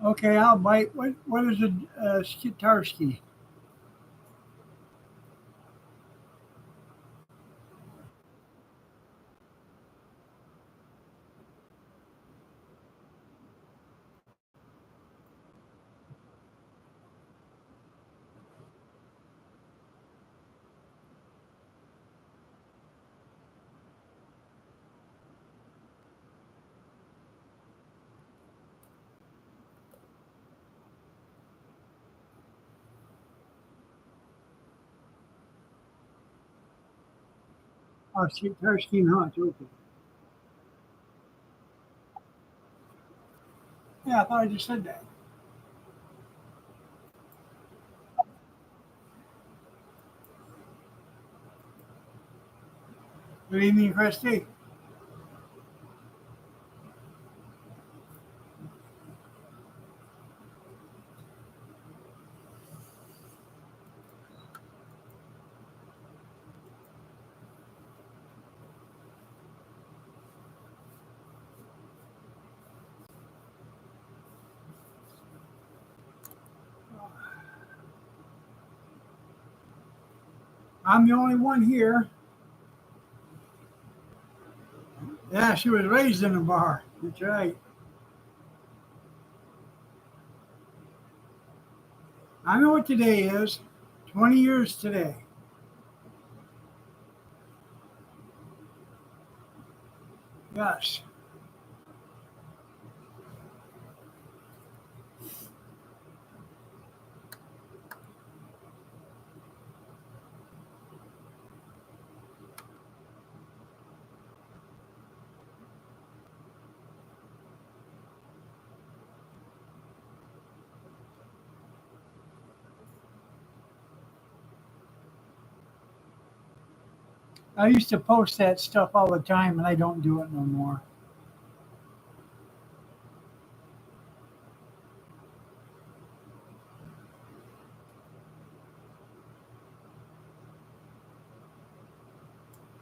Okay, I'll bite. What is a Skitarski? Oh, Skitarski and Hunt. Okay. Yeah, I thought I just said that. Good evening, Christy. I'm the only one here. Yeah, she was raised in a bar. That's right. I know what today is. 20 years today. Yes. I used to post that stuff all the time, and I don't do it no more.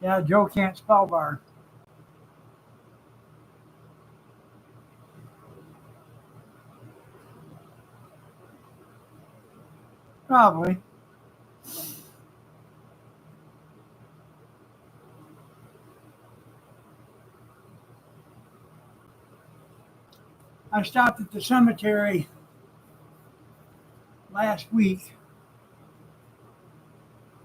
Yeah, Joe can't spell bar. Probably. I stopped at the cemetery last week.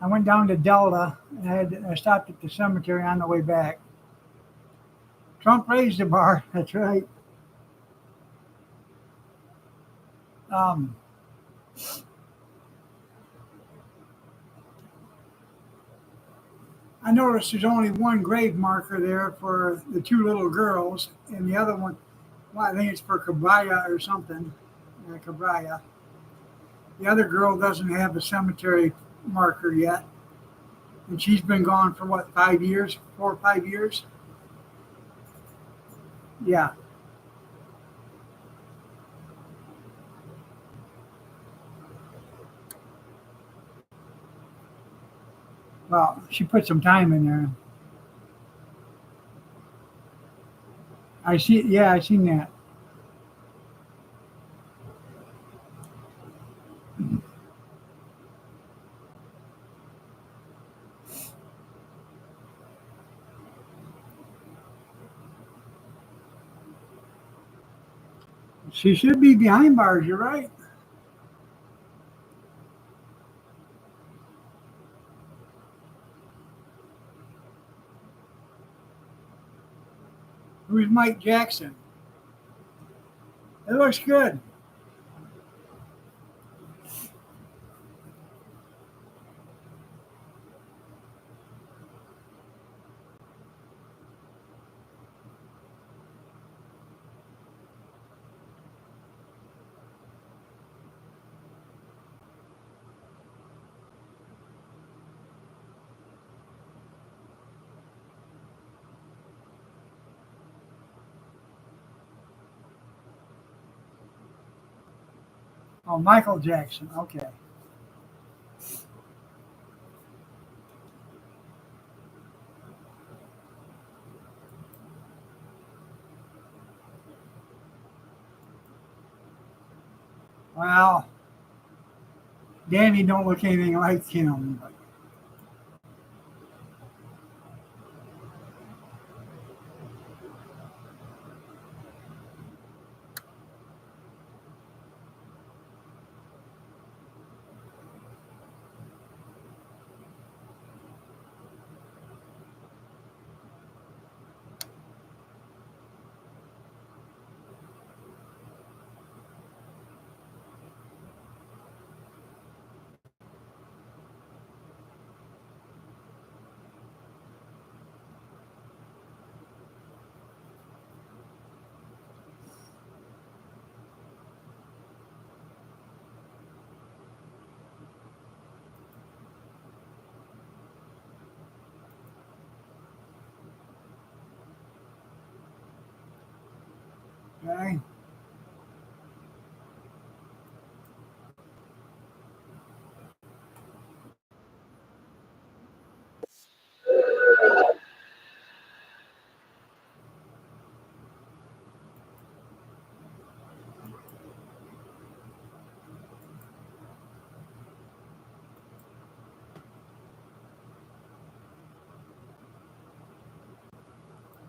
I went down to Delta and I stopped at the cemetery on the way back. Trump raised the bar. That's right. Um, I noticed there's only one grave marker there for the two little girls, and the other one, well, I think it's for Cabraya or something. Cabraya. The other girl doesn't have a cemetery marker yet, and she's been gone for what, 5 years, 4 or 5 years? Yeah. Well, she put some time in there. I see. Yeah, I seen that. She should be behind bars. You're right. Who's Mike Jackson? It looks good. Oh, Michael Jackson. Okay. Well, Danny don't look anything like him. But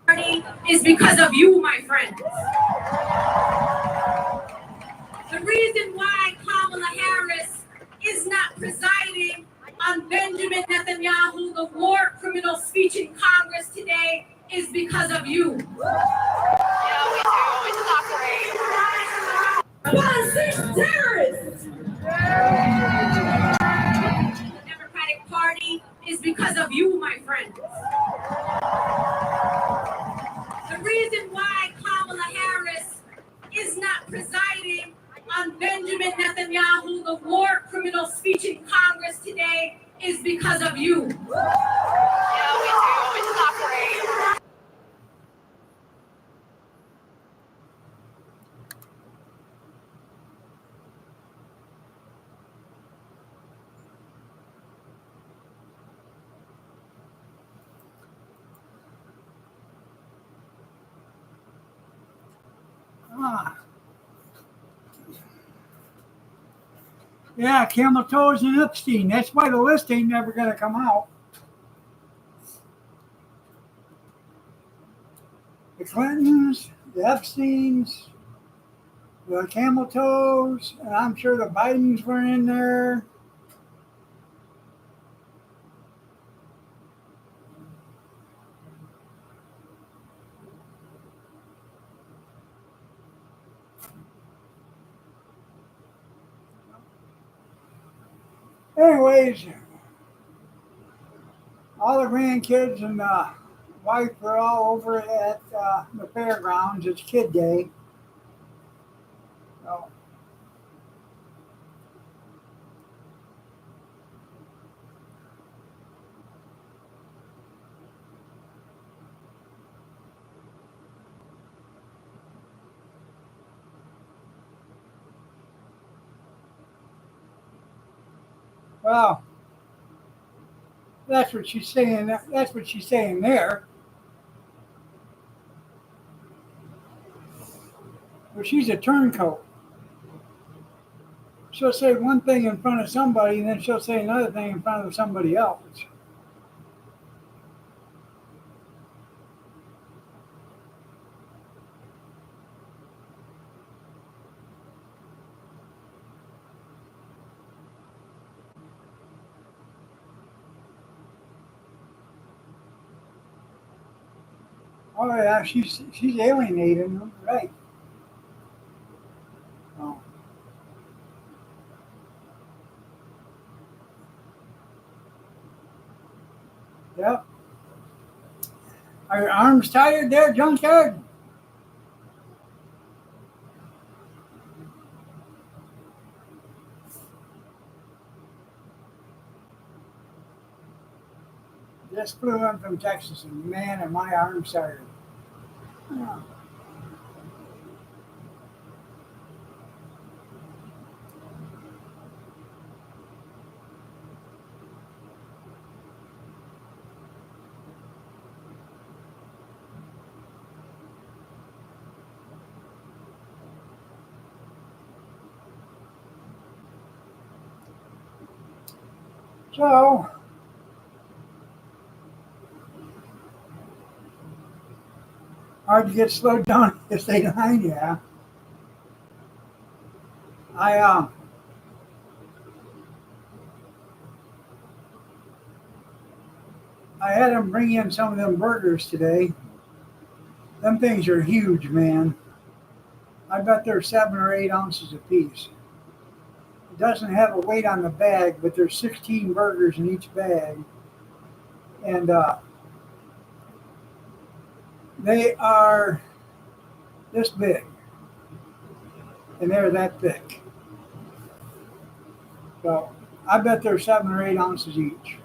okay. Is because of you, my friends. The reason why Kamala Harris is not presiding on Benjamin Netanyahu, the war criminal speech in Congress today, is because of you. Yeah, we do. It's not great. 1-6 terrorists! The Democratic Party is because of you, my friends. The reason why Kamala Harris is not presiding on Benjamin Netanyahu, the war criminal speech in Congress today, is because of you. Yeah, we do. It's not great. Ah. Yeah, camel toes and Epstein. That's why the list ain't never going to come out. The Clintons, the Epsteins, the camel toes, and I'm sure the Bidens were in there. Anyways, all the grandkids and the wife are all over at the fairgrounds. It's kid day. So, well, that's what she's saying. That's what she's saying there. But she's a turncoat. She'll say one thing in front of somebody, and then she'll say another thing in front of somebody else. Oh yeah, she's alienating them, right? Oh, yep. Are your arms tired there, junkyard? Just flew in from Texas, and man, are my arms tired. Yeah. So hard to get slowed down if they behind you. Yeah. I I had them bring in some of them burgers today. Them things are huge, man. I bet they're 7 or 8 ounces apiece. It doesn't have a weight on the bag, but there's 16 burgers in each bag, and they are this big, and they're that thick. So I bet they're 7 or 8 ounces each.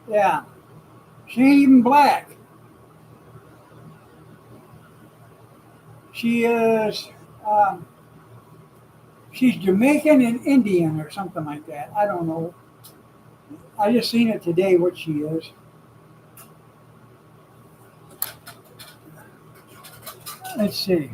Yeah, she ain't even black. She is. Um, she's Jamaican and Indian or something like that. I don't know. I just seen it today what she is. Let's see.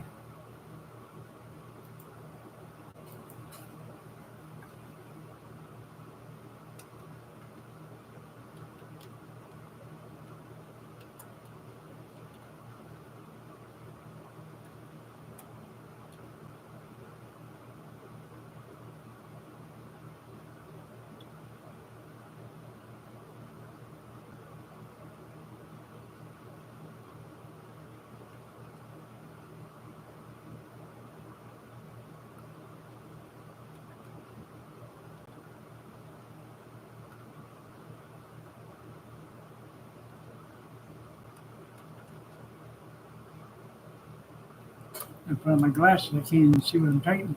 I put on my glasses. I can't even see what I'm typing.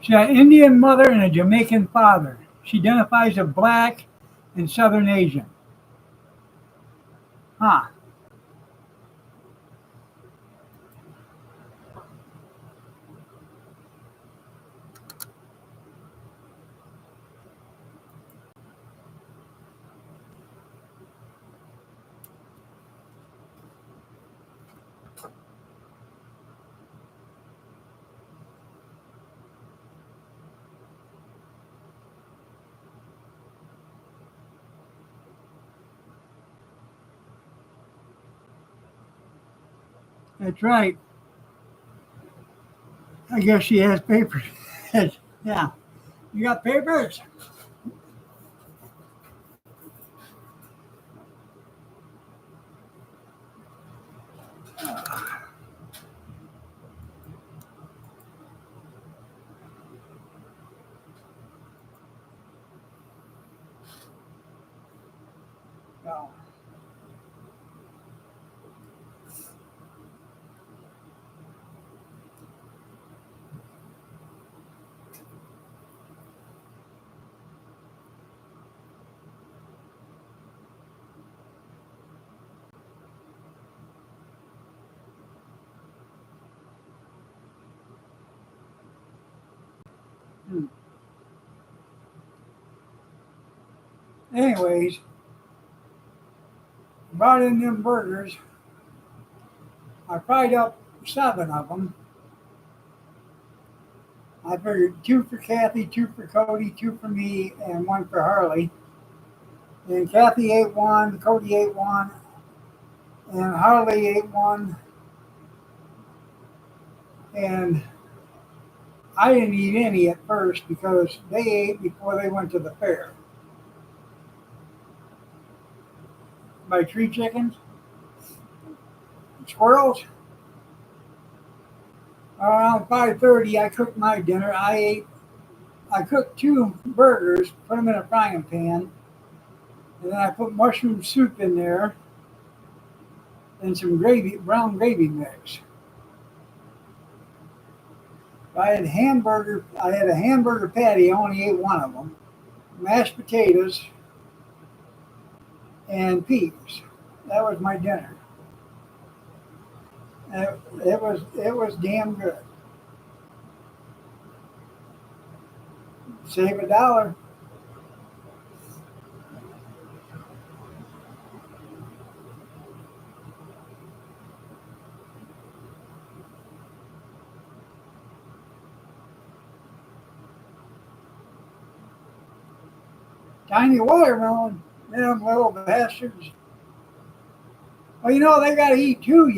She got an Indian mother and a Jamaican father. She identifies as black and Southern Asian. Huh. That's right. I guess she has papers. Yeah. You got papers? No. Hmm. Anyways, brought in them burgers. I fried up 7 of them. I figured 2 for Kathy, 2 for Cody, 2 for me, and 1 for Harley. And Kathy ate one, Cody ate one, and Harley ate one. And I didn't eat any at first because they ate before they went to the fair. My tree chickens, squirrels. Around 5:30, I cooked my dinner. I cooked 2 burgers, put them in a frying pan, and then I put mushroom soup in there and some gravy, brown gravy mix. I had a hamburger patty. I only ate one of them. Mashed potatoes and peas. That was my dinner. And it was damn good. Save $1. Tiny watermelon. Them little bastards. Well, they got to eat too.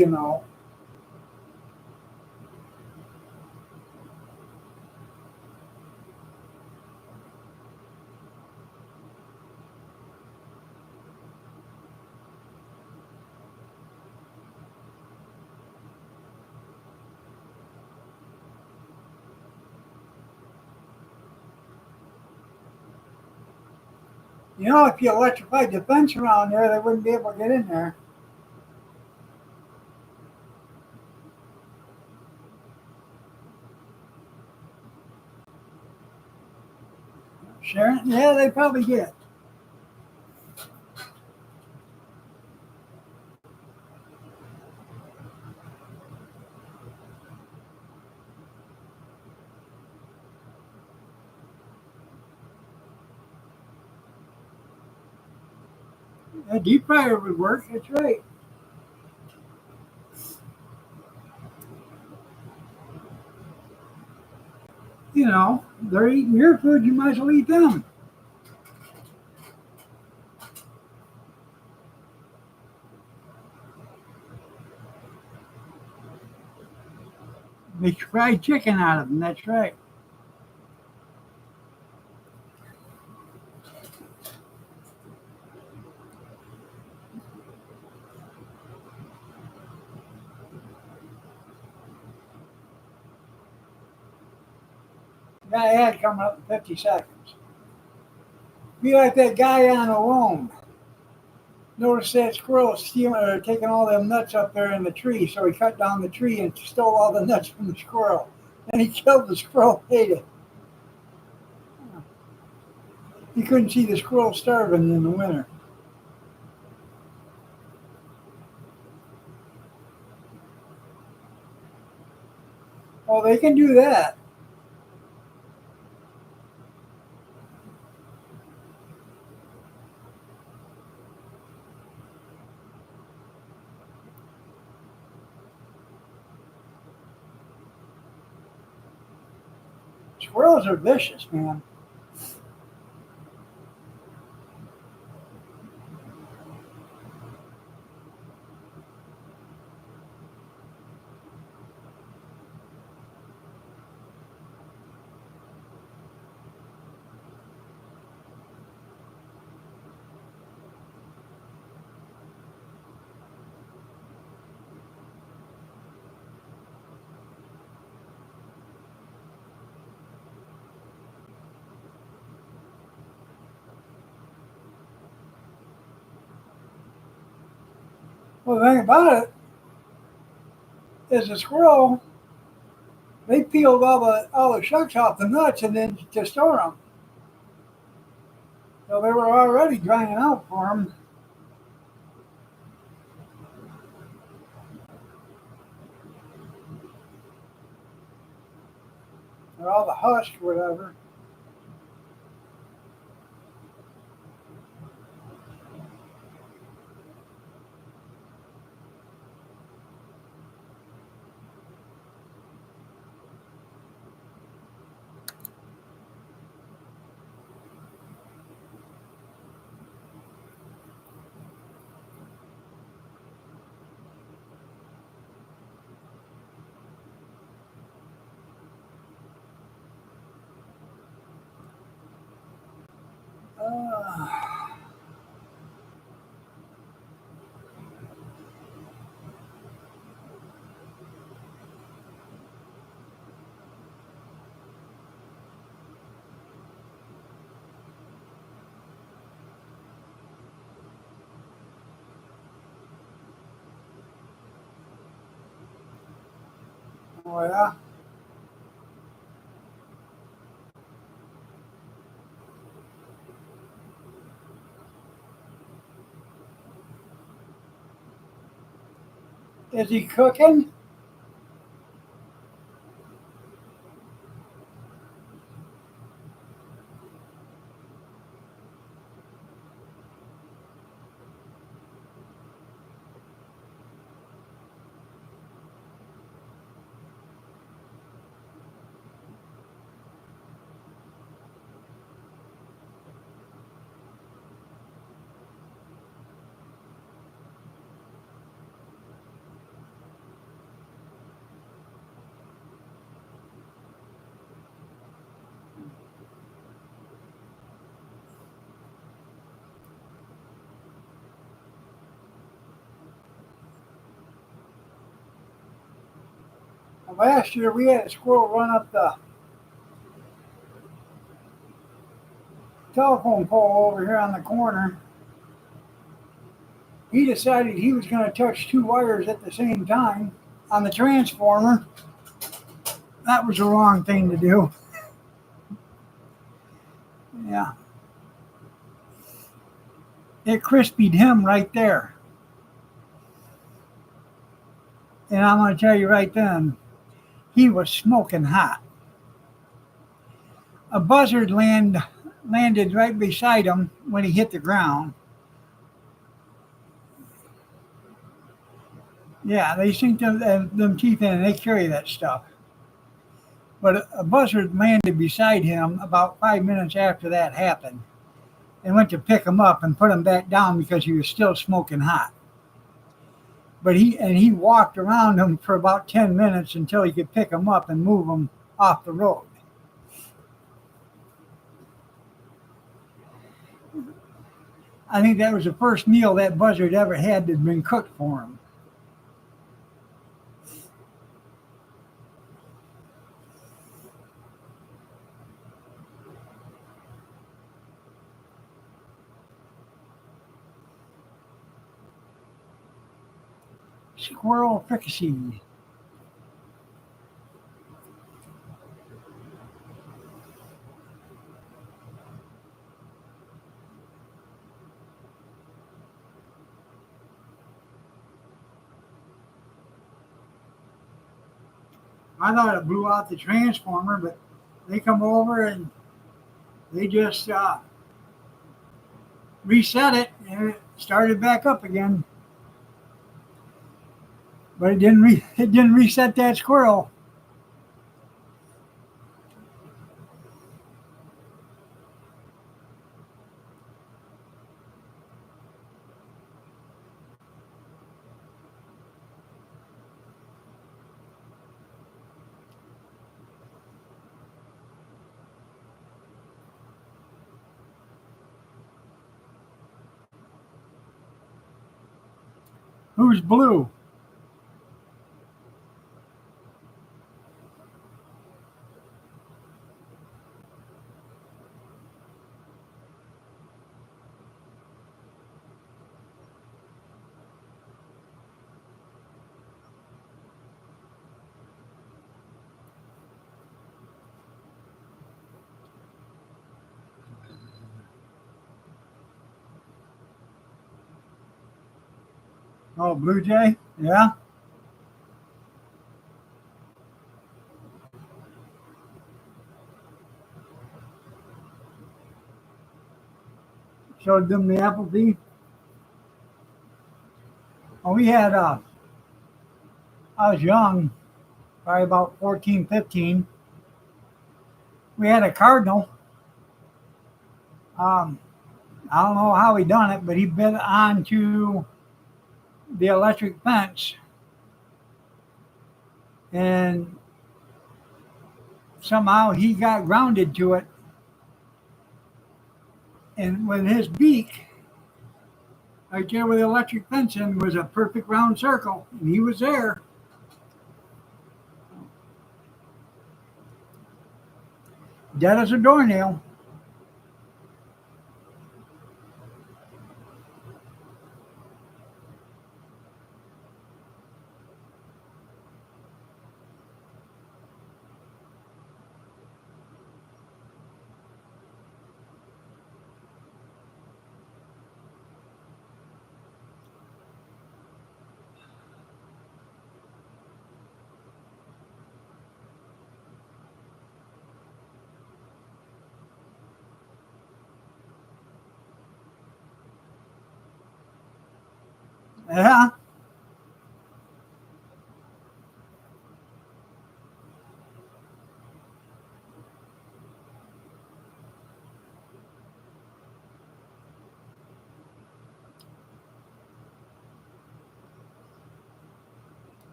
If you electrified the fence around there, they wouldn't be able to get in there. Sharon? Yeah, they probably get. A deep fryer would work. That's right. They're eating your food. You might as well eat them. Make fried chicken out of them. That's right. Got an ad coming up in 50 seconds. Be like that guy on the loan. Noticed that squirrel stealing or taking all them nuts up there in the tree, so he cut down the tree and stole all the nuts from the squirrel. Then he killed the squirrel, ate it. He couldn't see the squirrel starving in the winter. Oh, they can do that. Squirrels are vicious, man. Well, the thing about it is the squirrel, they peeled all the shucks off the nuts and then to store them. So they were already drying out for them. Or all the husk or whatever. Uh, oh yeah. Is he cooking? Last year we had a squirrel run up the telephone pole over here on the corner. He decided he was going to touch two wires at the same time on the transformer. That was the wrong thing to do. Yeah. It crispied him right there. And I'm going to tell you right then, he was smoking hot. A buzzard landed right beside him when he hit the ground. Yeah, they sink them teeth in and they carry that stuff. But a buzzard landed beside him about 5 minutes after that happened and went to pick him up and put him back down because he was still smoking hot. But he walked around him for about 10 minutes until he could pick him up and move him off the road. I think that was the first meal that buzzard ever had that had been cooked for him. Squirrel fricassee. I thought it blew out the transformer, but they come over and they just reset it and it started back up again. But it didn't reset that squirrel. Who's blue? Oh, Blue Jay? Yeah. Showed them the Applebee. Oh, we had, I was young, probably about 14, 15. We had a cardinal. I don't know how he done it, but he bit onto the electric fence and somehow he got grounded to it. And with his beak, right there where the electric fence in was a perfect round circle, and he was there. Dead as a doornail. Yeah.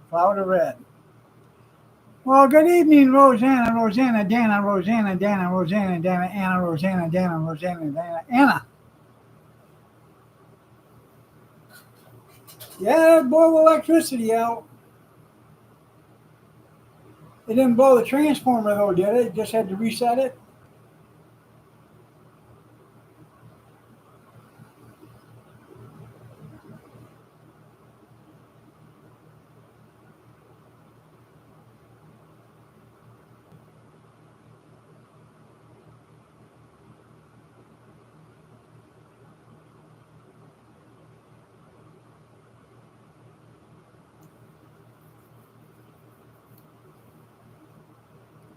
Cloud of red. Well, good evening, Rosanna, Rosanna, Dana, Rosanna, Dana, Rosanna, Dana, Anna, Rosanna, Dana, Rosanna, Dana, Anna. Yeah, blow electricity out. It didn't blow the transformer though, did it? It just had to reset it?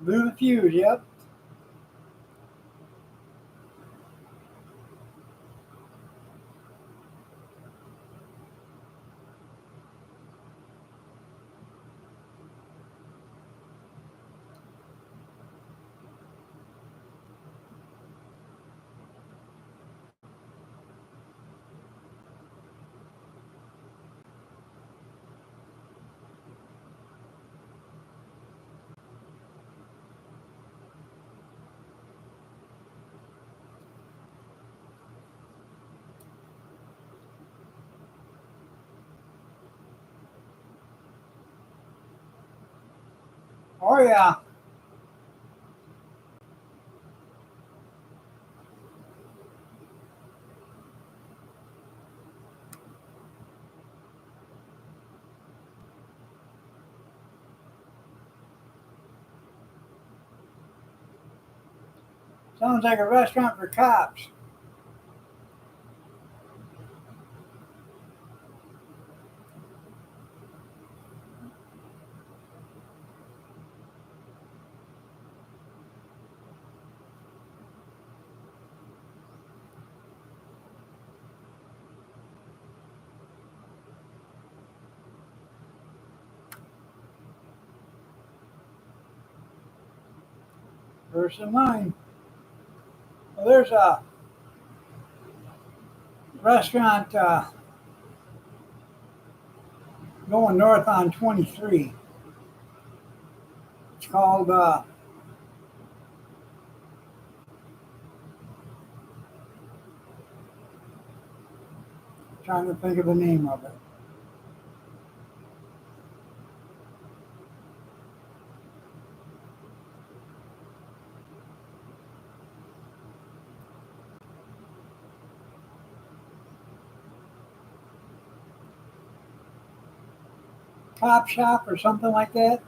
Blew the fuse, yep. Oh yeah. Sounds like a restaurant for cops. First in line. Well, there's a restaurant going north on 23. It's called trying to think of the name of it. Cop Shop or something like that.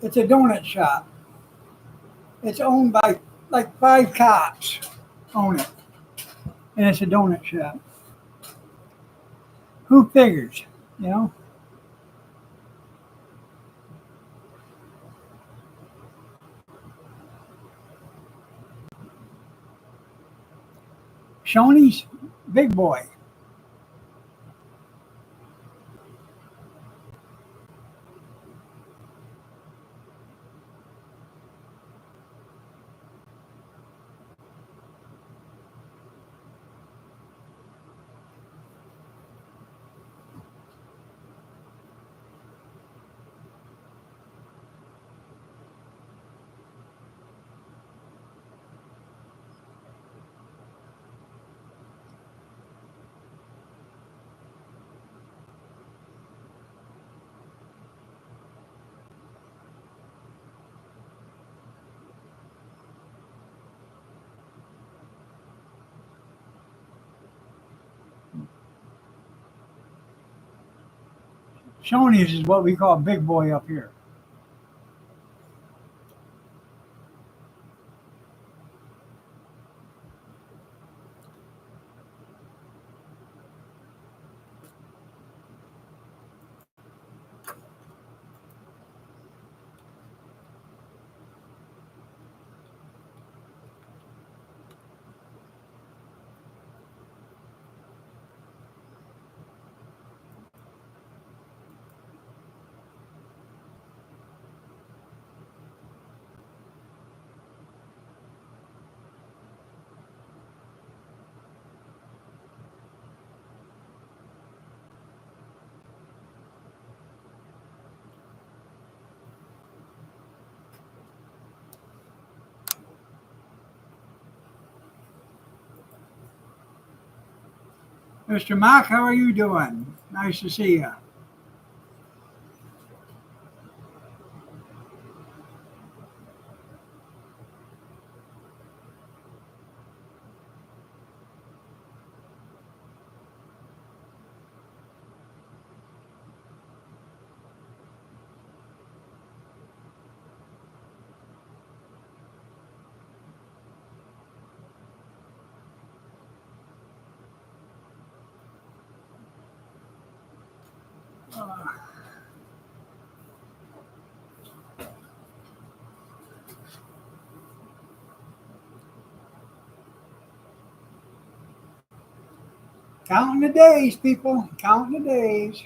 It's a donut shop. It's owned by like 5 cops own it. And it's a donut shop. Who figures, you know? Shoney's Big Boy. Shoney's is what we call Big Boy up here. Mr. Mock, how are you doing? Nice to see you. Uh, Counting the days, people. Counting the days.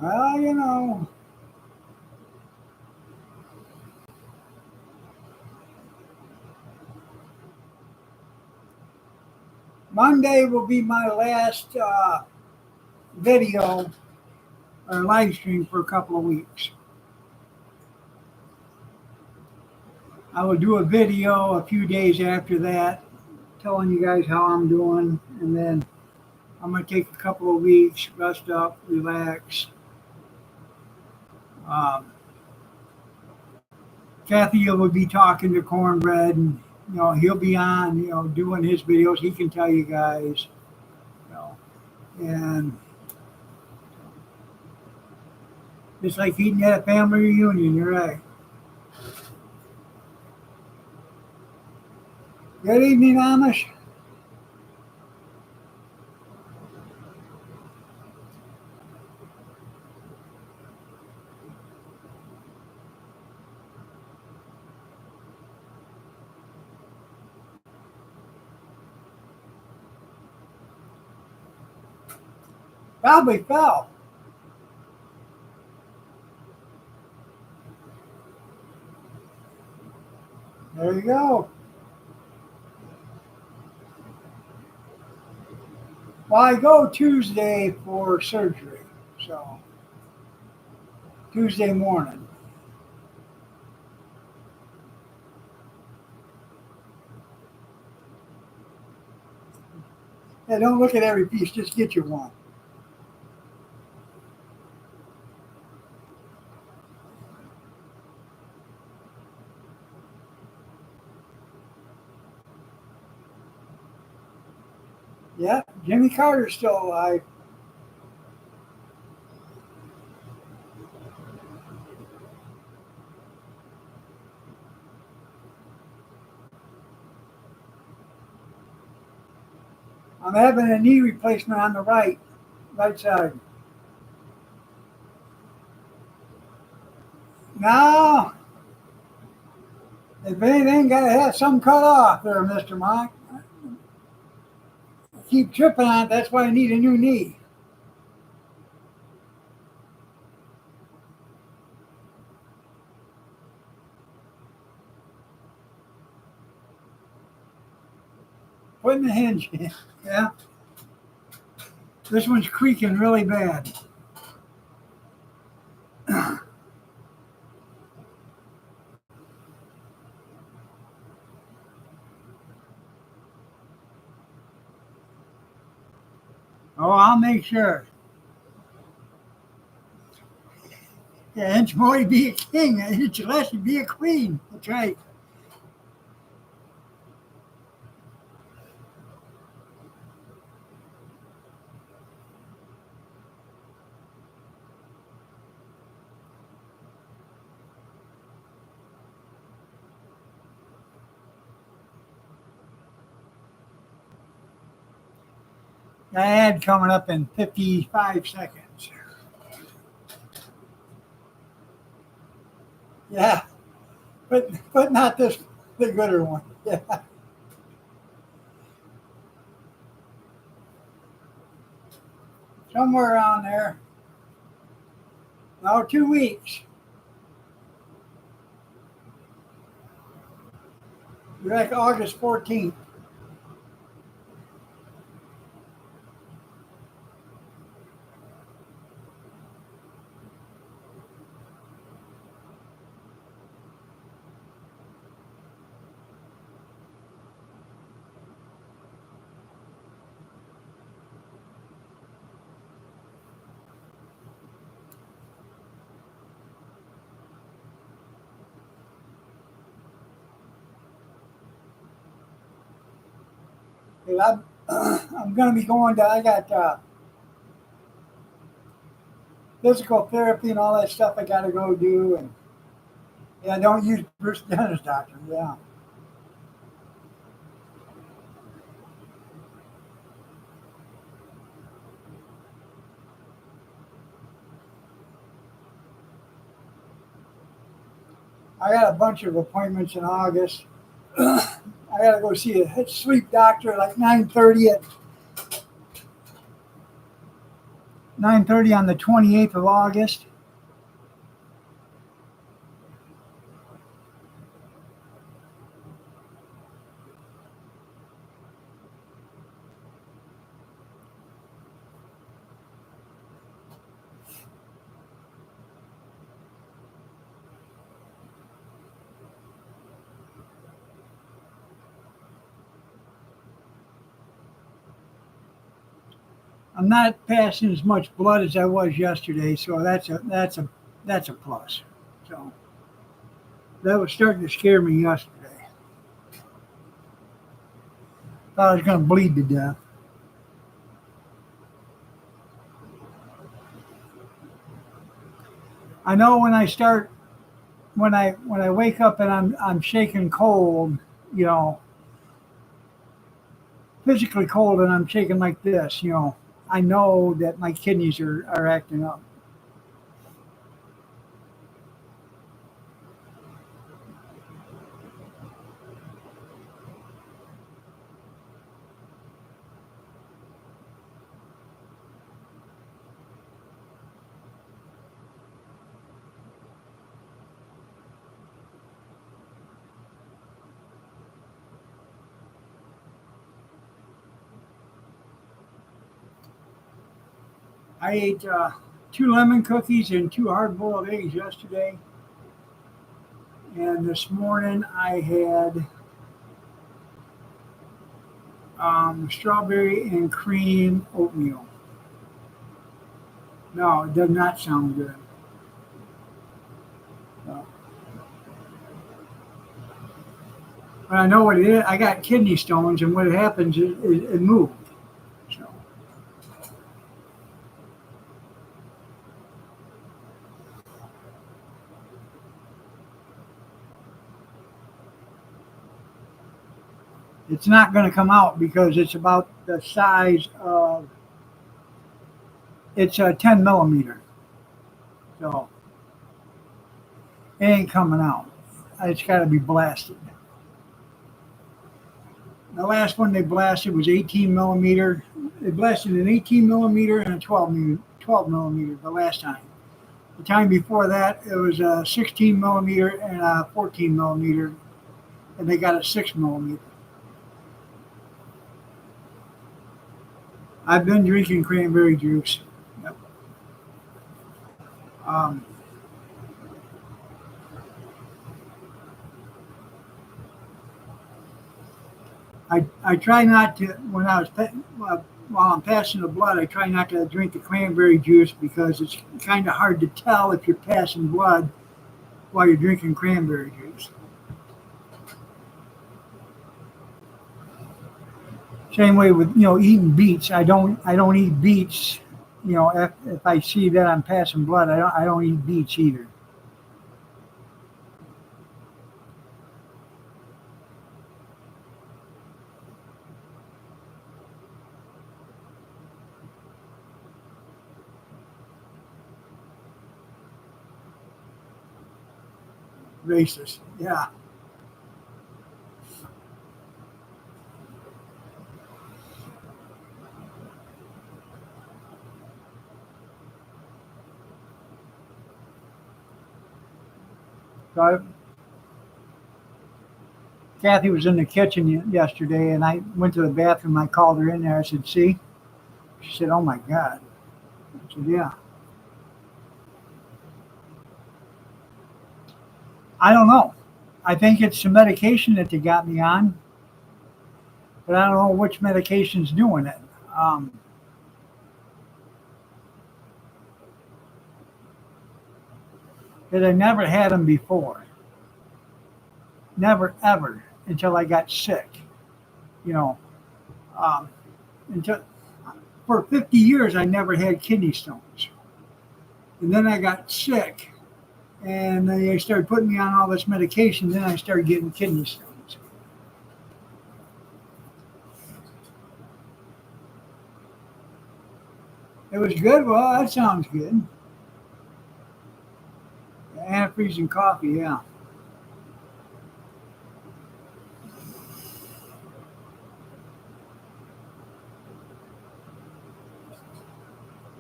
Well, you know, Monday will be my last video or live stream for a couple of weeks. I will do a video a few days after that telling you guys how I'm doing, and then I'm going to take a couple of weeks, rest up, relax. Um, Kathy will be talking to Cornbread, and he'll be on, doing his videos. He can tell you guys, and it's like eating at a family reunion. You're right. Good evening, Amish. Probably fell. There you go. Well, I go Tuesday for surgery, so Tuesday morning. Yeah, don't look at every piece, just get your one. Yeah, Jimmy Carter's still alive. I'm having a knee replacement on the right side. Now, if anything, gotta have some cut off there, Mr. Mike. Keep tripping on it, that's why I need a new knee. Putting the hinge in, yeah. This one's creaking really bad. Oh, I'll make sure. Yeah, inch more to be a king, an inch less to be a queen. That's right. That ad coming up in 55 seconds. Yeah, but not this, the gooder one. Yeah. Somewhere around there. No, 2 weeks. You're like August 14th. I'm going to be going to, I got physical therapy and all that stuff I got to go do. And yeah, don't use Bruce Jenner's doctor. Yeah. I got a bunch of appointments in August. I got to go see a sleep doctor at like 9:30 on the 28th of August. I'm not passing as much blood as I was yesterday, so that's a plus. So that was starting to scare me yesterday. Thought I was going to bleed to death. I know when I wake up and I'm shaking cold, you know, physically cold, and I'm shaking like this, I know that my kidneys are acting up. I ate 2 lemon cookies and 2 hard-boiled eggs yesterday, and this morning I had strawberry and cream oatmeal. No, it does not sound good. No. But I know what it is. I got kidney stones, and what happens is it moved. So it's not going to come out because it's about the size of it's a 10 millimeter. So it ain't coming out. It's got to be blasted. The last one they blasted was 18 millimeter. They blasted an 18 millimeter and a 12 millimeter the last time. The time before that, it was a 16 millimeter and a 14 millimeter, and they got a 6 millimeter. I've been drinking cranberry juice. Yep. Um, I try not to while I'm passing the blood. I try not to drink the cranberry juice because it's kind of hard to tell if you're passing blood while you're drinking cranberry juice. Same way with eating beets. I don't eat beets. If I see that I'm passing blood, I don't eat beets either. Racist. Yeah. So Kathy was in the kitchen yesterday, and I went to the bathroom. I called her in there. I said, "See?" She said, "Oh my God." I said, "Yeah." I don't know. I think it's the medication that they got me on, but I don't know which medication's doing it. Um, because I never had them before. Never ever until I got sick. You know, um, until for 50 years I never had kidney stones, and then I got sick, and they started putting me on all this medication. Then I started getting kidney stones. It was good. Well, that sounds good. Antifreeze and coffee, yeah.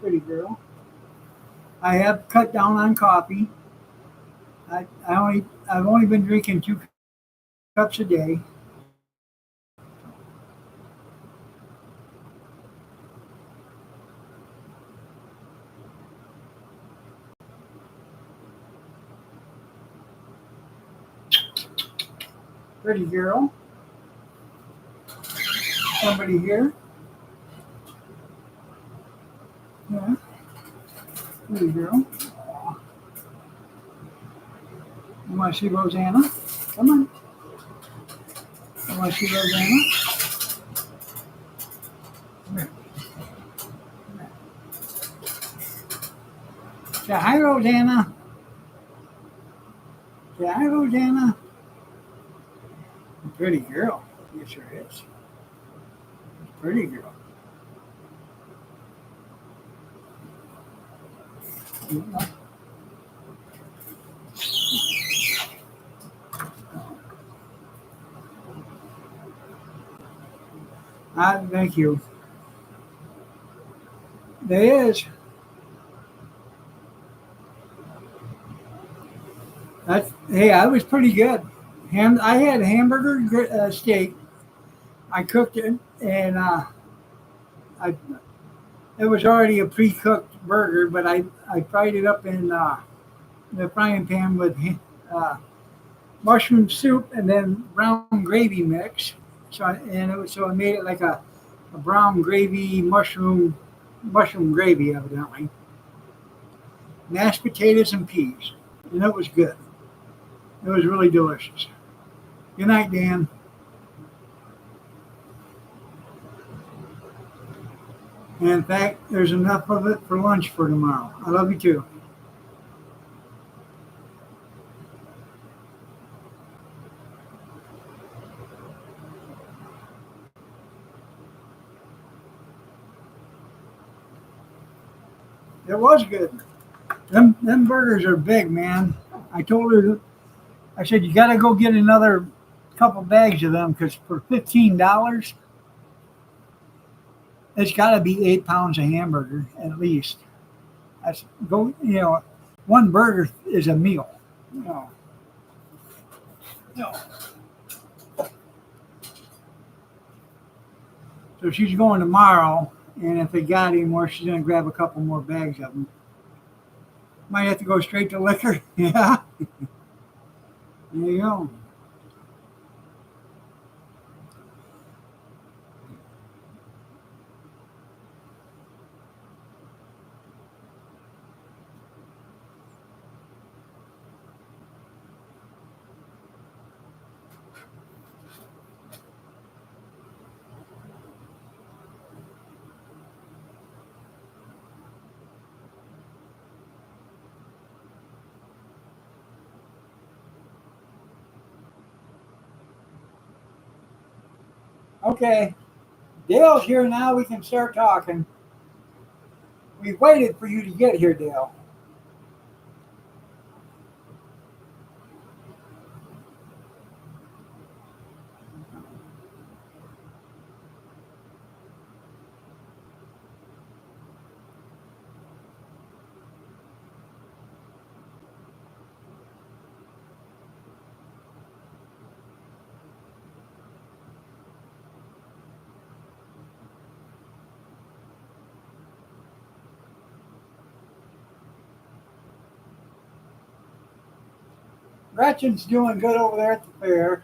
Pretty girl. I have cut down on coffee. I've only been drinking 2 cups a day. Pretty girl. Somebody here? Yeah. Pretty girl. You want to see Rosanna? Come on. You want to see Rosanna? Come here. Come here. Say hi, Rosanna. Say hi, Rosanna. Pretty girl. Yes, sure is. Pretty girl. Thank you. There is. Hey, I was pretty good. I had hamburger steak. I cooked it, and I it was already a pre-cooked burger, but I fried it up in the frying pan with mushroom soup and then brown gravy mix. So I made it like a brown gravy mushroom gravy evidently. Mashed potatoes and peas, and it was good. It was really delicious. Good night, Dan. And in fact, there's enough of it for lunch for tomorrow. I love you too. It was good. Them burgers are big, man. I told her, I said, you got to go get another couple bags of them because for $15, it's got to be 8 pounds of hamburger at least. That's one burger is a meal. No, no. So she's going tomorrow, and if they got any more, she's going to grab a couple more bags of them. Might have to go straight to liquor. Yeah, there you go. Okay, Dale's here now. We can start talking. We waited for you to get here, Dale. Gretchen's doing good over there at the fair.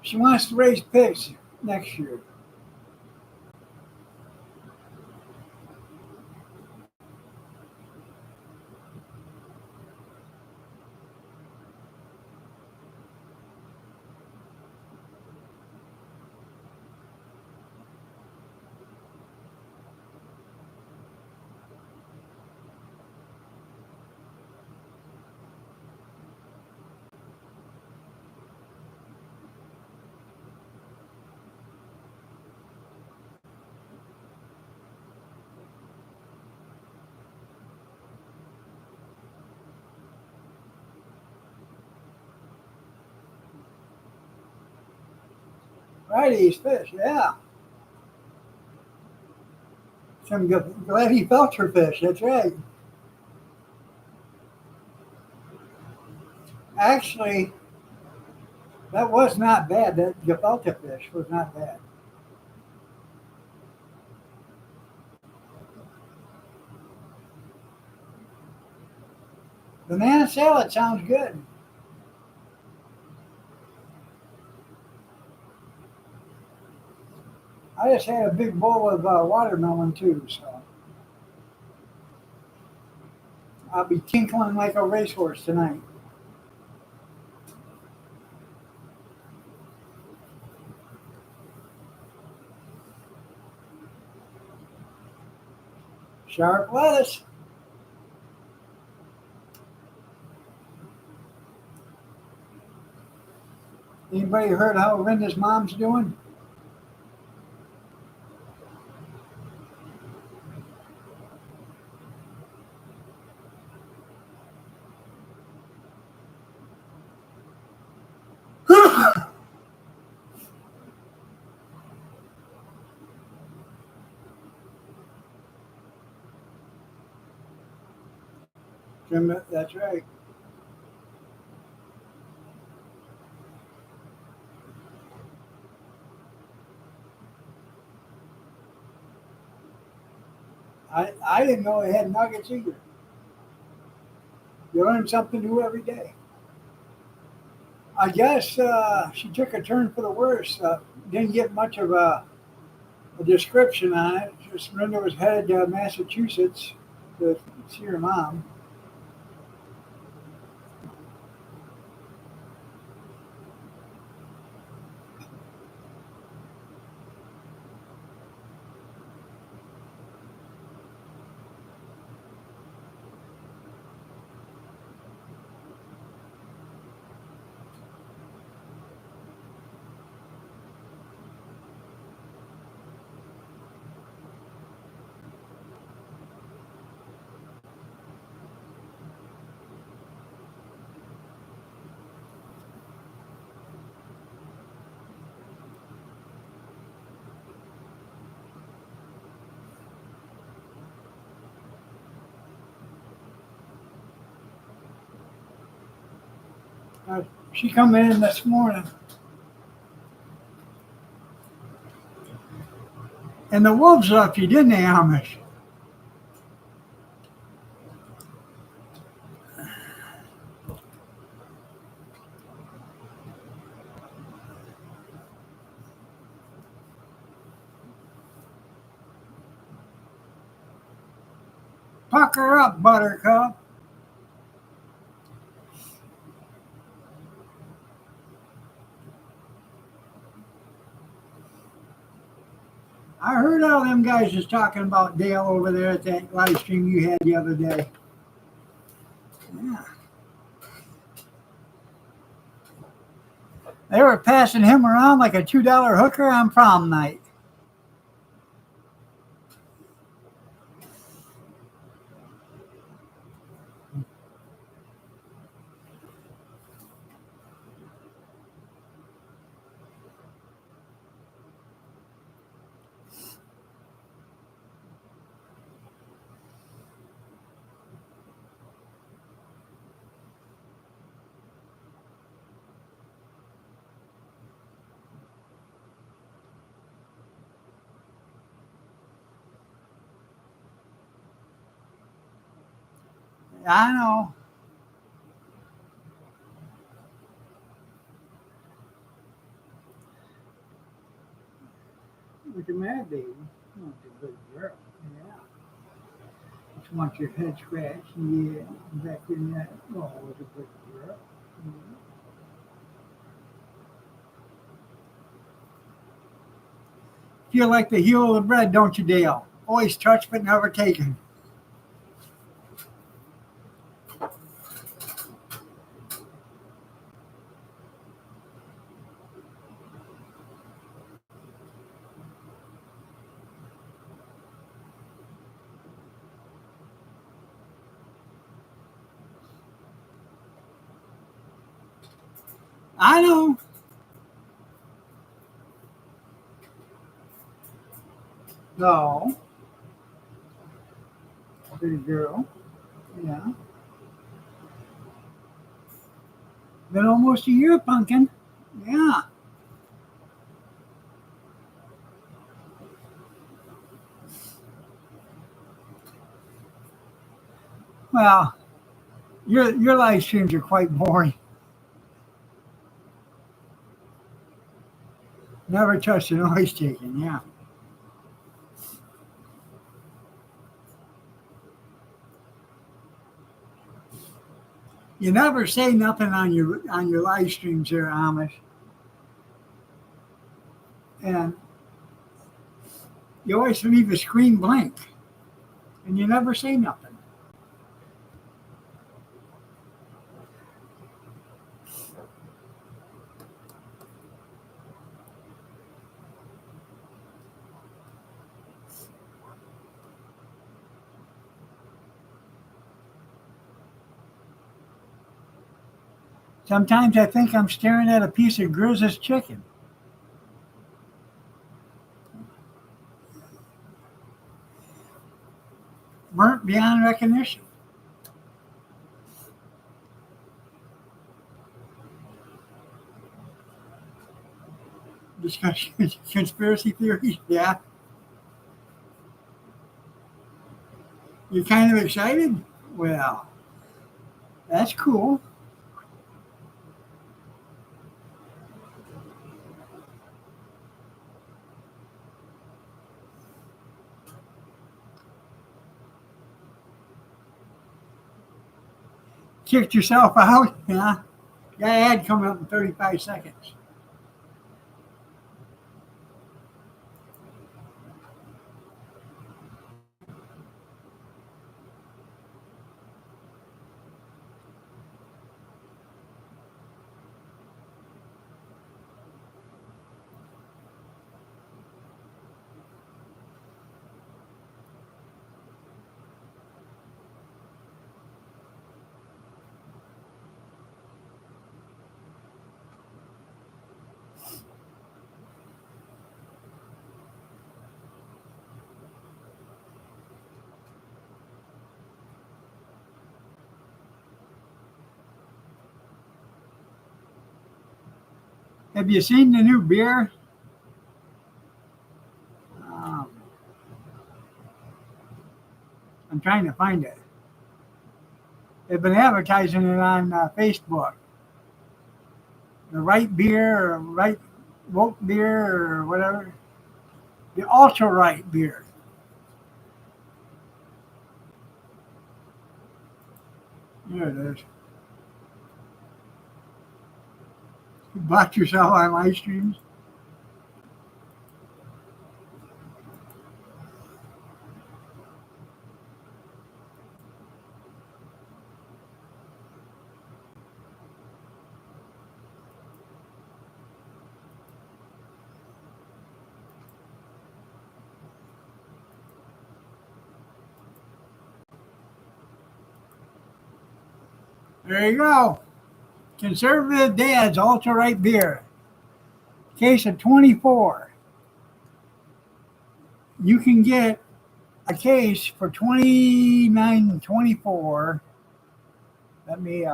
She wants to raise pigs next year. Friday's fish, yeah. Some glad he felt your fish. That's right. Actually, that was not bad. That gefilte fish was not bad. Banana salad sounds good. I just had a big bowl of watermelon too, so I'll be tinkling like a racehorse tonight. Sharp lettuce. Anybody heard how Linda's mom's doing? That's right. I didn't know they had nuggets either. You learn something new every day. I guess she took a turn for the worse. Didn't get much of a description on it. Just Linda was headed to Massachusetts to see her mom. She come in this morning, and the wolves left you, didn't they, Amish? Pucker up, Buttercup. I heard all them guys just talking about Dale over there at that live stream you had the other day. Yeah. They were passing him around like a $2 hooker on prom night. I know. Look at mad, baby. Oh, it's a good girl. Yeah. Just want your head scratched. Yeah. Back in that. Oh, it's a good girl. Yeah. Feel like the heel of the bread, don't you, Dale? Always touched but never taken. I know. No. Pretty girl. Yeah. Been almost a year, Pumpkin. Yeah. Well, your live streams are quite boring. Never touched a noise taken. Yeah. You never say nothing on your live streams there, Amish, and you always leave the screen blank, and you never say nothing. Sometimes I think I'm staring at a piece of Grizz's chicken. Burnt beyond recognition. Discussion, conspiracy theories. Yeah. You're kind of excited? Well, that's cool. Kicked yourself out? Yeah. Got an ad coming up in 35 seconds. Have you seen the new beer? Um, I'm trying to find it. They've been advertising it on Facebook. The right beer or right woke beer or whatever. The ultra right beer. There it is. You bought yourself on live streams. There you go. Conservative Dad's ultra right beer. Case of 24. You can get a case for 29.24. Let me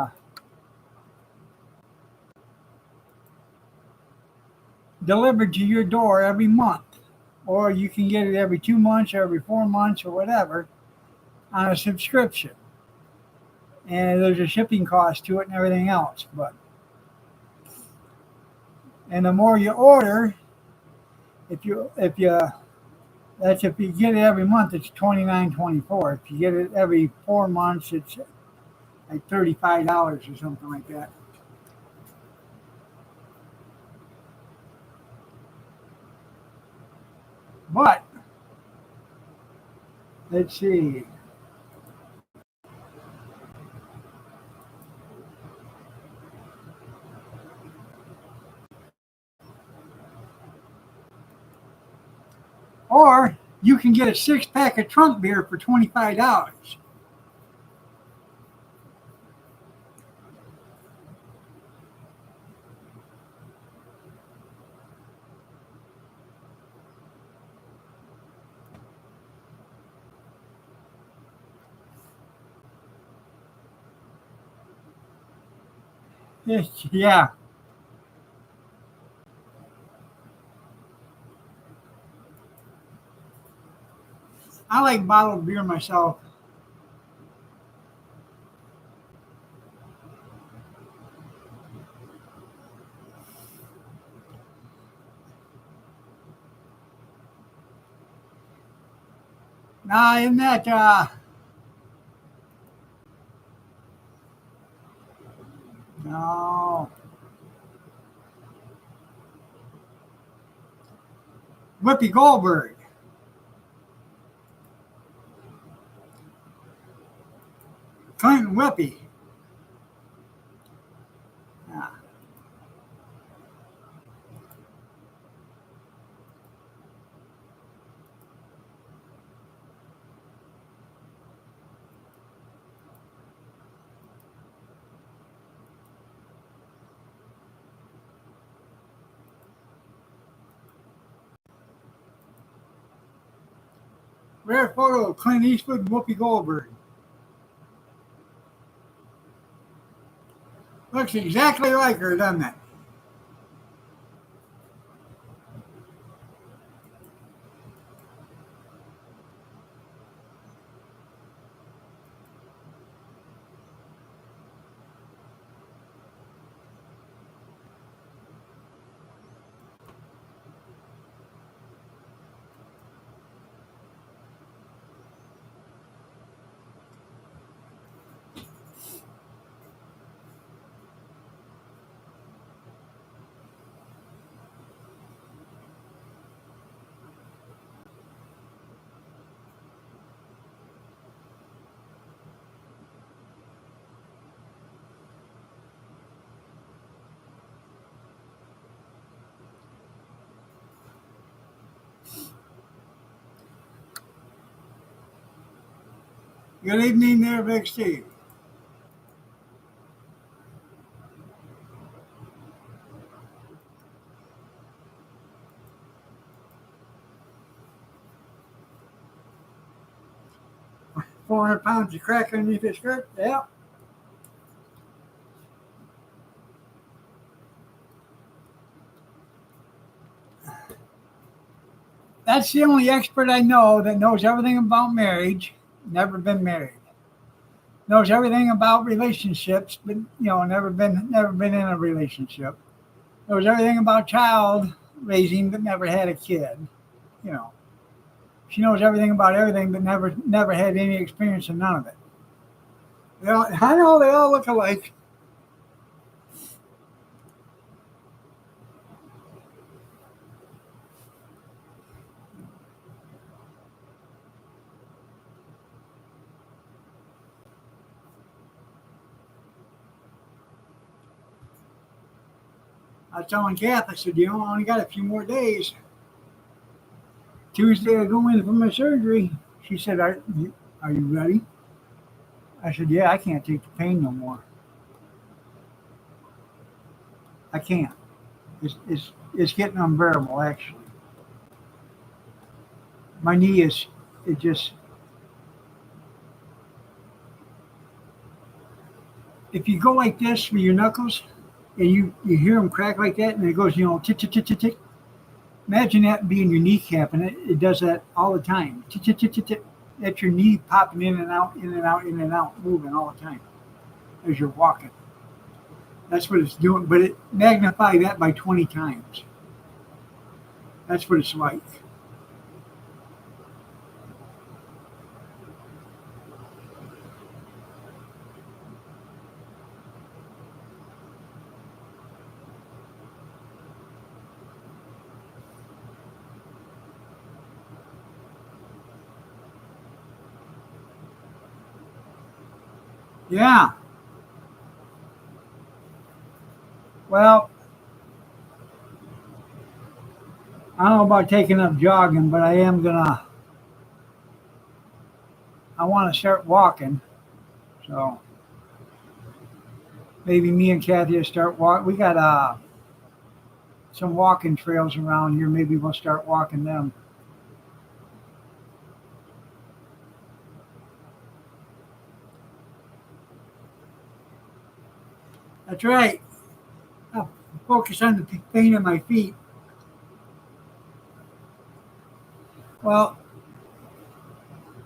delivered to your door every month, or you can get it every 2 months or every 4 months or whatever on a subscription. And there's a shipping cost to it and everything else. And the more you order, if you that's if you get it every month, it's 29.24. If you get it every 4 months, it's like $35 or something like that. But let's see. Or you can get a 6 pack of trunk beer for $25. Yeah. I like bottled beer myself. Nah, isn't that no. Whoopi Goldberg. Clinton Whoopi. Yeah. Rare photo of Clint Eastwood and Whoopi Goldberg. Looks exactly like her, doesn't it? Good evening there, Big Steve. £400 of crack underneath his skirt. Yeah. That's the only expert I know that knows everything about marriage, never been married. Knows everything about relationships, but never been in a relationship. Knows everything about child raising, but never had a kid. You know, she knows everything about everything, but never had any experience in none of it. I know they all look alike. I was telling Kath, I said, I only got a few more days. Tuesday, I go in for my surgery. She said, are you ready? I said, yeah, I can't take the pain no more. I can't. It's getting unbearable, actually. My knee is, it just, if you go like this with your knuckles and you hear them crack like that and it goes, tick, tick, tick, tick, tick. Imagine that being your kneecap and it does that all the time. Tick, tick, tick, tick, tick. That's your knee popping in and out, in and out, in and out, moving all the time as you're walking. That's what it's doing, but it magnify that by 20 times. That's what it's like. Yeah. Well, I don't know about taking up jogging, but I want to start walking. So maybe me and Kathy will start walk. We got some walking trails around here. Maybe we'll start walking them. That's right. focus on the pain in my feet. Well,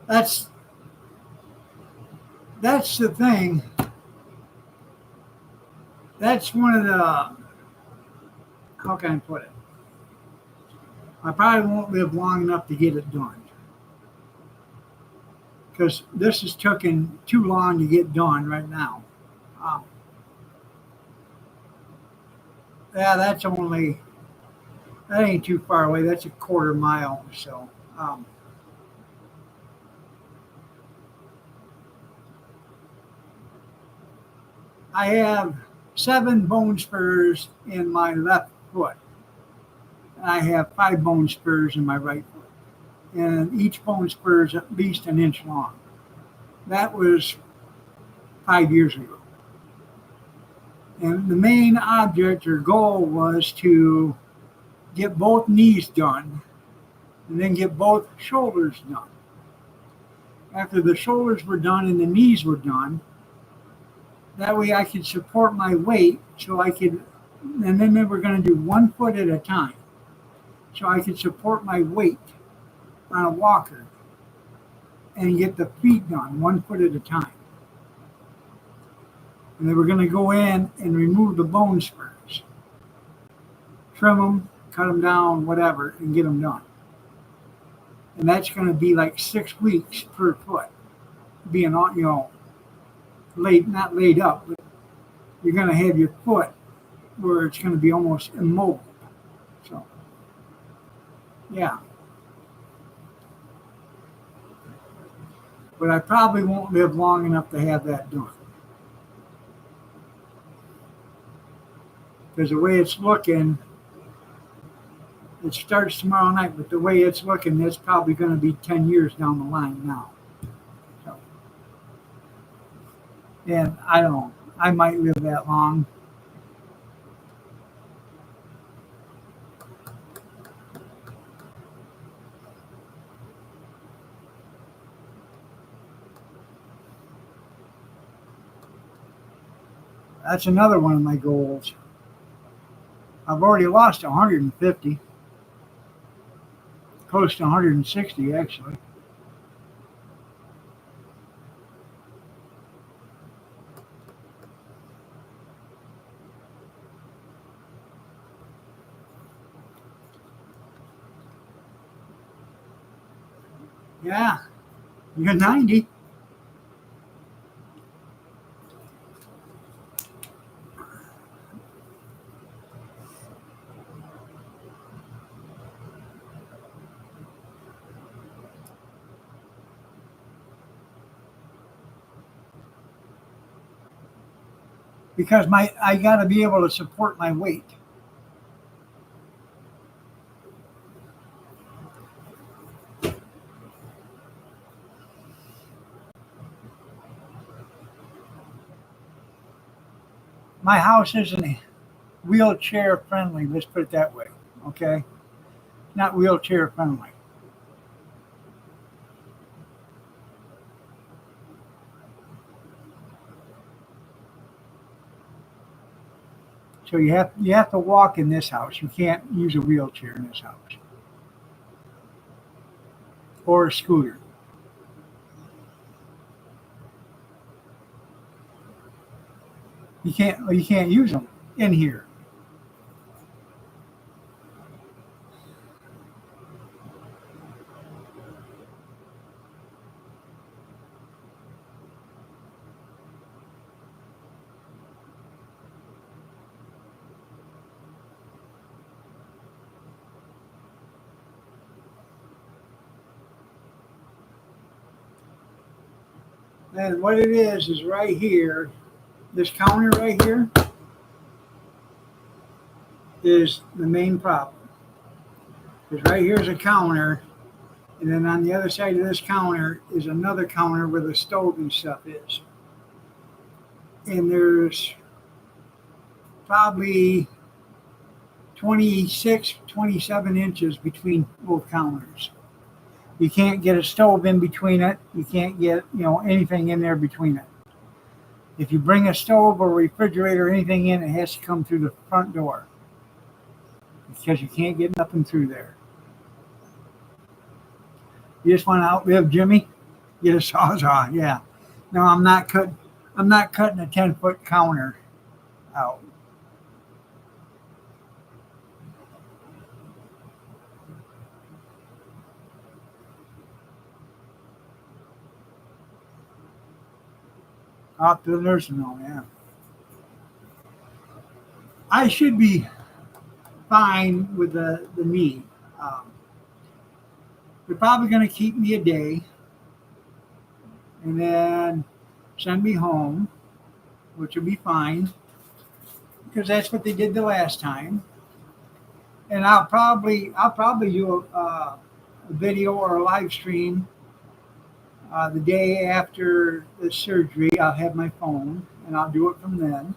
that's the thing. That's one of the, how can I put it? I probably won't live long enough to get it done. Because this is taking too long to get done right now. Yeah, that ain't too far away. That's a quarter mile or so. I have 7 bone spurs in my left foot. I have 5 bone spurs in my right foot. And each bone spur is at least an inch long. That was 5 years ago. And the main object or goal was to get both knees done and then get both shoulders done. After the shoulders were done and the knees were done, that way I could support my weight so I could, and then they were going to do 1 foot at a time. So I could support my weight on a walker and get the feet done 1 foot at a time. And they were going to go in and remove the bone spurs, trim them, cut them down, whatever, and get them done. And that's going to be like 6 weeks per foot, being on, not laid up, but you're going to have your foot where it's going to be almost immobile. So, yeah. But I probably won't live long enough to have that done. Because the way it's looking, it starts tomorrow night, but the way it's looking, it's probably going to be 10 years down the line now. So, and I don't know. I might live that long. That's another one of my goals. I've already lost 150, close to 160 actually. Yeah, you're 90. Because I got to be able to support my weight. My house isn't wheelchair friendly, let's put it that way, okay? Not wheelchair friendly. So you have to walk in this house. You can't use a wheelchair in this house. Or a scooter. You can't use them in here. And what it is right here, this counter right here is the main problem. Because right here is a counter, and then on the other side of this counter is another counter where the stove and stuff is. And there's probably 26, 27 inches between both counters. You can't get a stove in between it. You can't get, anything in there between it. If you bring a stove or refrigerator or anything in, it has to come through the front door. because you can't get nothing through there. You just want to outlive Jimmy? Get a sawzall, yeah. No, I'm not cutting. I'm not cutting a 10-foot counter out. Out to the nursing home, yeah. I should be fine with the knee. Um, they're probably going to keep me a day and then send me home, which will be fine because that's what they did the last time. And I'll probably do a video or a live stream the day after the surgery. I'll have my phone and I'll do it from then,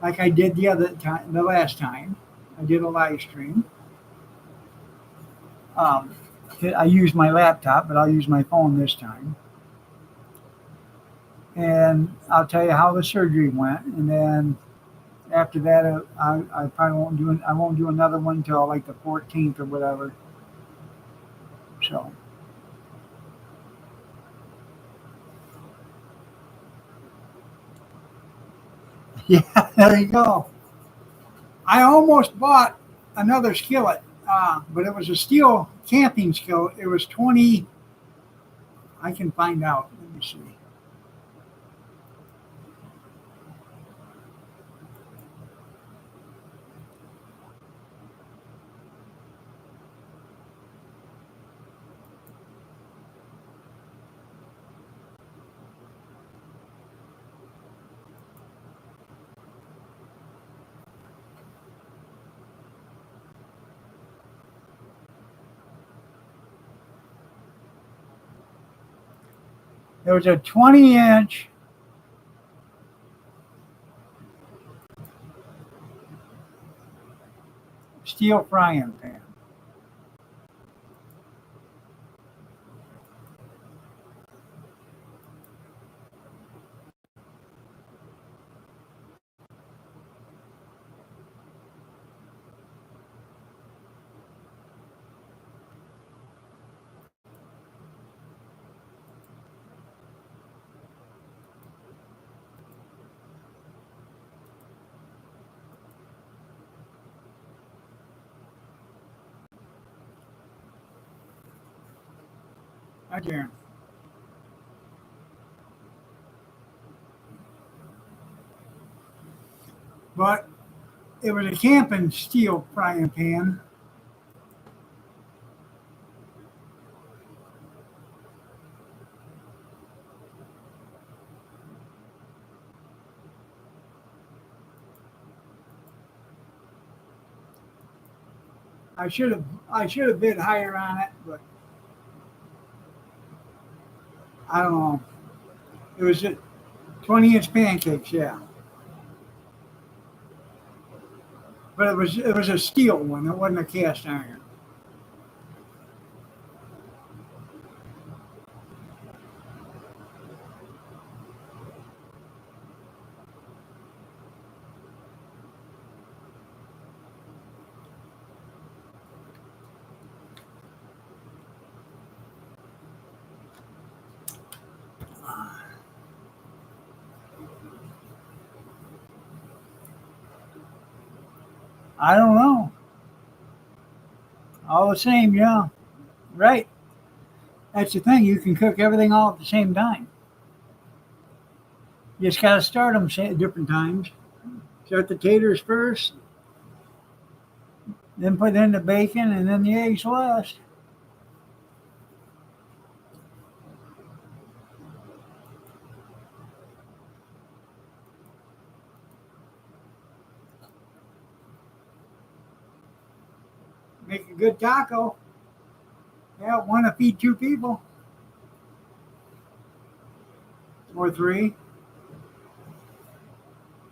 like I did the last time. I did a live stream. Um, I used my laptop, but I'll use my phone this time. And I'll tell you how the surgery went, and then after that, I probably won't do I won't do another one until like the 14th or whatever. So yeah, there you go. I almost bought another skillet, but it was a steel camping skillet. It was 20. I can find out. Let me see. There was a 20-inch steel frying pan. Right there. But it was a camping steel frying pan. I should have bid higher on it, but I don't know. It was a 20-inch pancakes, yeah. But it was a steel one. It wasn't a cast iron. I don't know. All the same, yeah. Right. That's the thing. You can cook everything all at the same time. You just got to start them at different times. Start the taters first, then put in the bacon, and then the eggs last. Make a good taco. Yeah, one to feed two people or three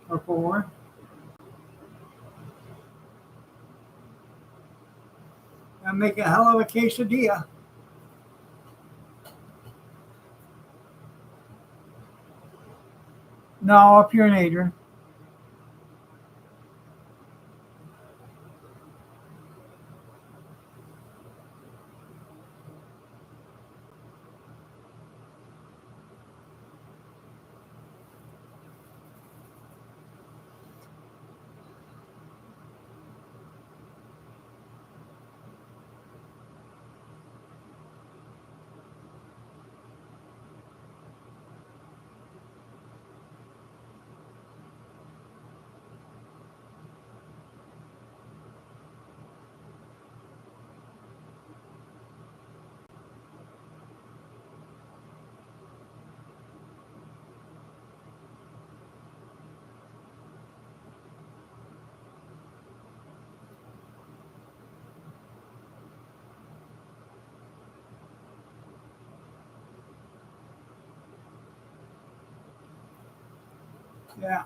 or four. And make a hell of a quesadilla. No, a purinator. Yeah,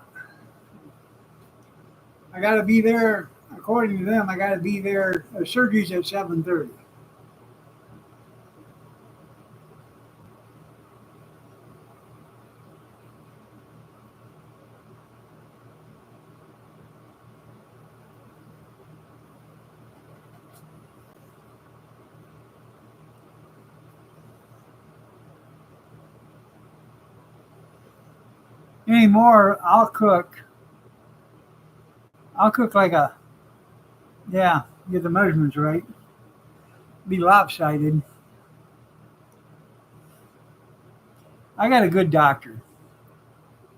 I got to be there. According to them, I got to be there. Surgery's at 7:30. Anymore, I'll cook. I'll cook like a yeah. Get the measurements right. Be lopsided. I got a good doctor.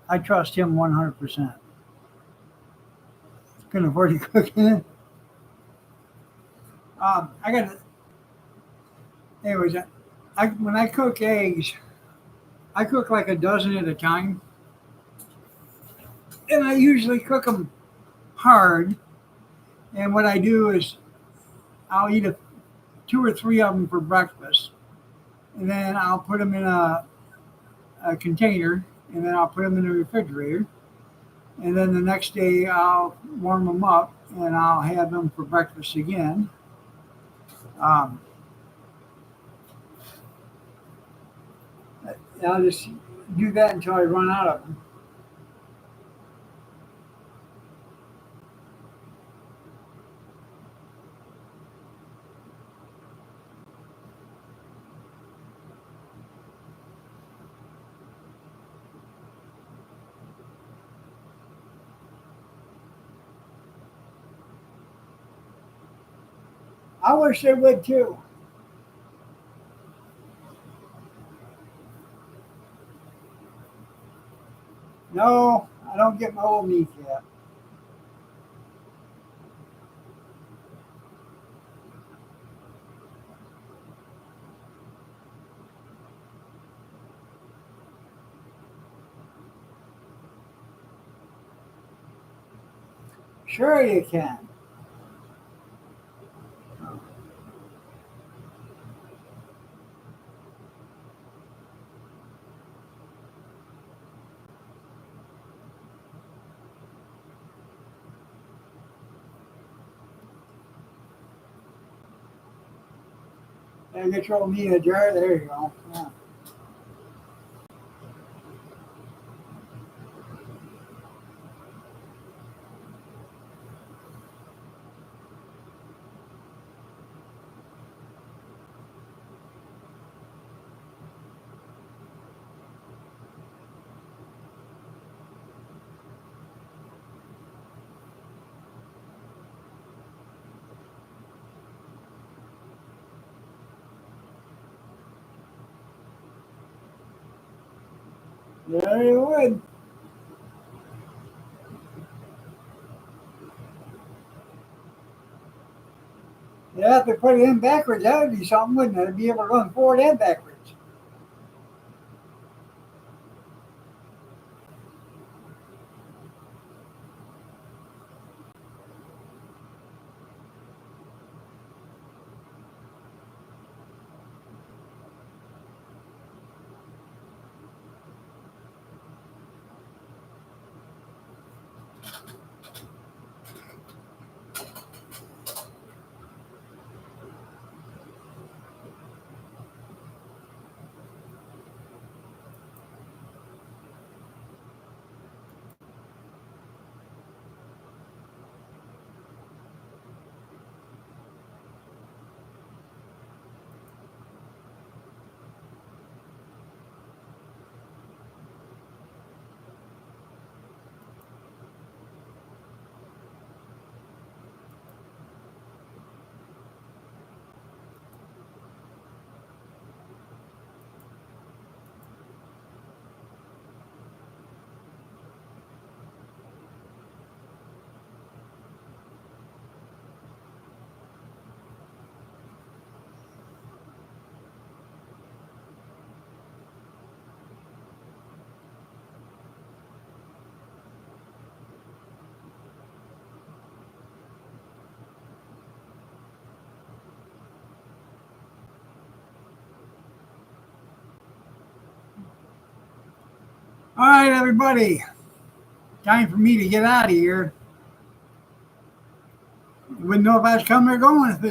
I trust him 100%. Couldn't afford to cook in it. I got. Anyways, when I cook eggs, I cook like a dozen at a time, and I usually cook them hard. And what I do is I'll eat two or three of them for breakfast, and then I'll put them in a container, and then I'll put them in the refrigerator. And then the next day I'll warm them up, and I'll have them for breakfast again. Um, I'll just do that until I run out of them. I wish they would too. No, I don't get my old meat yet. Sure, you can. Get your old meat in a jar. There you go. Yeah. There you would. Yeah, if they put it in backwards, that would be something, wouldn't it? It'd be able to run forward and backwards. All right, everybody. time for me to get out of here. Wouldn't know if I was coming or going if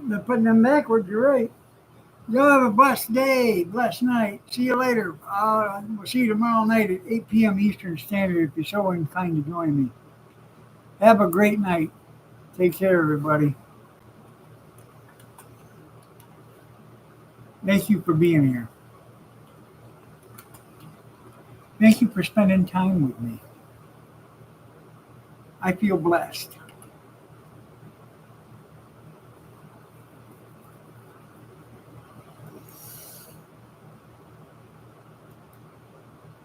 they're putting them backwards. You're right. Y'all have a blessed day, blessed night. See you later. We'll see you tomorrow night at 8 p.m. Eastern Standard if you're so inclined to join me. Have a great night. Take care, everybody. Thank you for being here. Thank you for spending time with me. I feel blessed.